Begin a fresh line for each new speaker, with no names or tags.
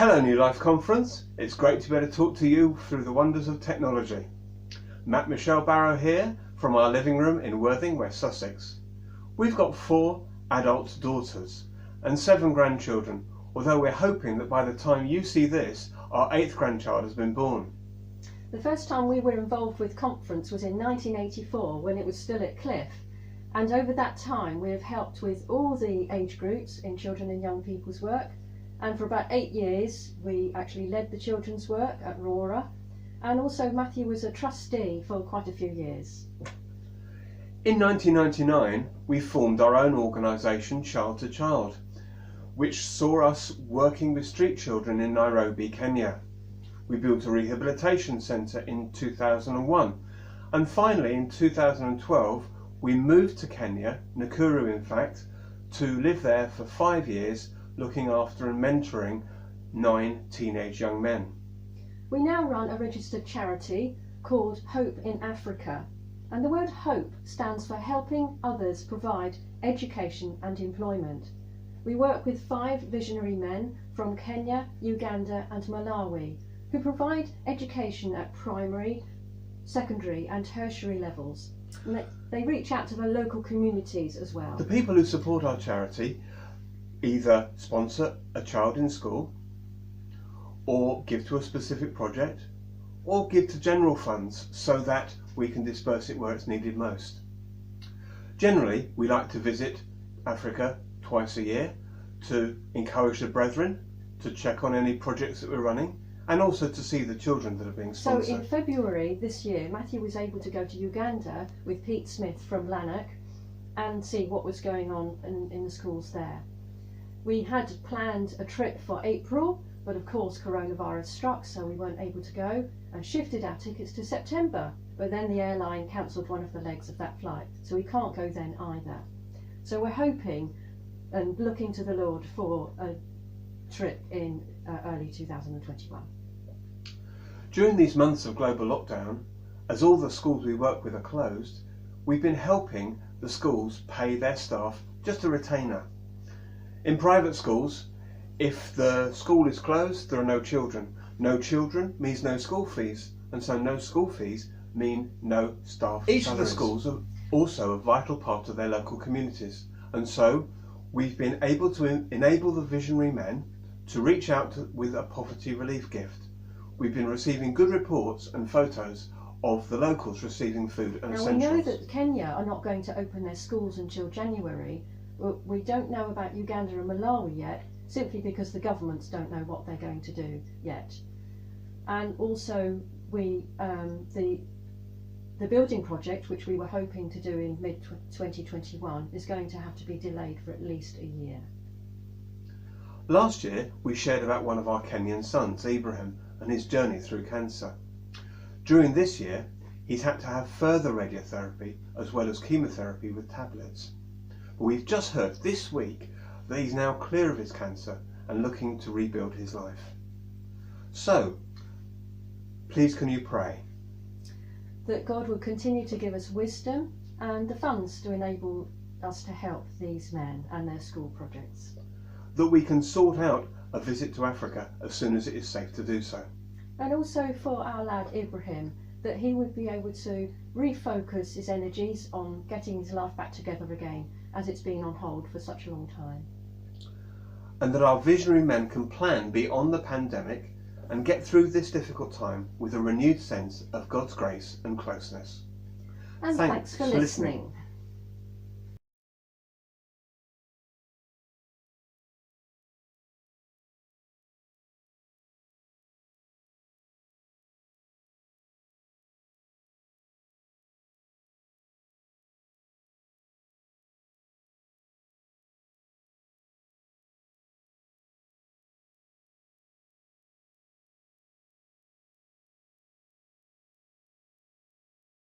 Hello New Life Conference, it's great to be able to talk to you through the wonders of technology. Matt Michelle Barrow here from our living room in Worthing, West Sussex. We've got 4 adult daughters and 7 grandchildren, although we're hoping that by the time you see this, our 8th grandchild has been born.
The first time we were involved with conference was in 1984 when it was still at Cliff, and over that time we have helped with all the age groups in children and young people's work. And for about 8 years, we actually led the children's work at Aurora. And also Matthew was a trustee for quite a few years.
In 1999, we formed our own organisation, Child to Child, which saw us working with street children in Nairobi, Kenya. We built a rehabilitation centre in 2001. And finally, in 2012, we moved to Kenya, Nakuru in fact, to live there for 5 years, looking after and mentoring 9 teenage young men.
We now run a registered charity called Hope in Africa, and the word hope stands for helping others provide education and employment. We work with 5 visionary men from Kenya, Uganda and Malawi who provide education at primary, secondary and tertiary levels. And they reach out to the local communities as well.
The people who support our charity either sponsor a child in school, or give to a specific project, or give to general funds so that we can disperse it where it's needed most. Generally, we like to visit Africa twice a year to encourage the brethren, to check on any projects that we're running, and also to see the children that are being sponsored.
So in February this year, Matthew was able to go to Uganda with Pete Smith from Lanark and see what was going on in the schools there. We had planned a trip for April, but of course coronavirus struck, so we weren't able to go, and shifted our tickets to September. But then the airline cancelled one of the legs of that flight, so we can't go then either. So we're hoping and looking to the Lord for a trip in early 2021.
During these months of global lockdown, as all the schools we work with are closed, we've been helping the schools pay their staff just a retainer. In private schools, if the school is closed, there are no children. No children means no school fees, and so no school fees mean no staff salaries. Each of the schools are also a vital part of their local communities, and so we've been able to enable the visionary men to reach out with a poverty relief gift. We've been receiving good reports and photos of the locals receiving food and essentials.
Now we know that Kenya are not going to open their schools until January. We don't know about Uganda and Malawi yet, simply because the governments don't know what they're going to do yet. And also the building project, which we were hoping to do in mid-2021, is going to have to be delayed for at least a year.
Last year we shared about one of our Kenyan sons, Ibrahim, and his journey through cancer. During this year he's had to have further radiotherapy as well as chemotherapy with tablets. But we've just heard this week that he's now clear of his cancer and looking to rebuild his life. So, please can you pray?
That God will continue to give us wisdom and the funds to enable us to help these men and their school projects.
That we can sort out a visit to Africa as soon as it is safe to do so.
And also for our lad Ibrahim, that he would be able to refocus his energies on getting his life back together again, as it's been on hold for such a long time.
And that our visionary men can plan beyond the pandemic and get through this difficult time with a renewed sense of God's grace and closeness.
And thanks for listening.